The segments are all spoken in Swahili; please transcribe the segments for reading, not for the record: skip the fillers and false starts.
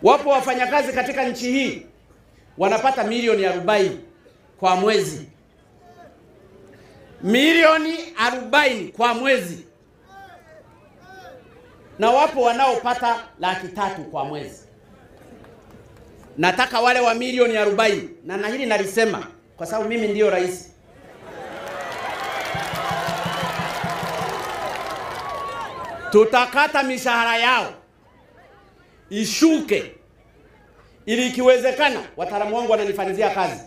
Wapo wafanyakazi katika nchi hii wanapata milioni 40 kwa mwezi. Milioni 40 kwa mwezi. Na wapo wanaopata 300,000 kwa mwezi. Nataka wale wa milioni 40, na hili nalisema kwa sababu mimi ndio rais. Tutakata mishahara yao ishuke, ili ikiwezekana, wataalamu wangu wananifanyizia kazi,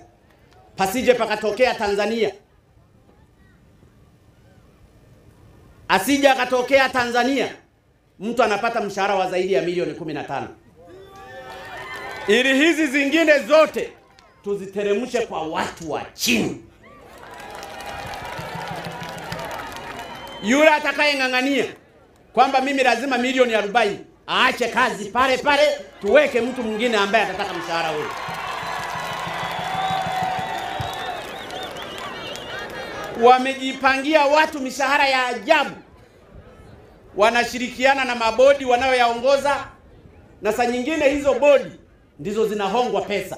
pasije pakatokea Tanzania, asije akatokea Tanzania mtu anapata mshahara wa zaidi ya milioni 15. Ili hizi zingine zote tuziteremshe kwa watu wa chini. Yule atakayeng'ang'ania kwamba mimi lazima milioni 40, aache kazi pale pale, tuweke mtu mwingine ambaye atataka mshahara huo. Wamejipangia watu mishahara ya ajabu. Wanashirikiana na mabodi wanayoyaongoza, na saa nyingine hizo bodi ndizo zinahongwa pesa.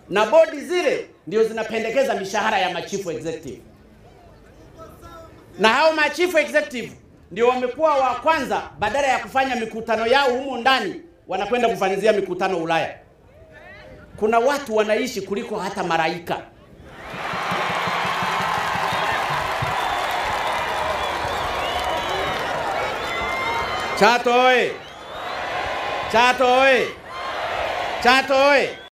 Na bodi zile ndio zinapendekeza mishahara ya machifu executive. Na hao machifu executive ndio wamekuwa wa kwanza, badala ya kufanya mikutano yao humo ndani, wanakwenda kufanyizia mikutano Ulaya. Kuna watu wanaishi kuliko hata malaika. Chato oye! Chato oye! Chato oye!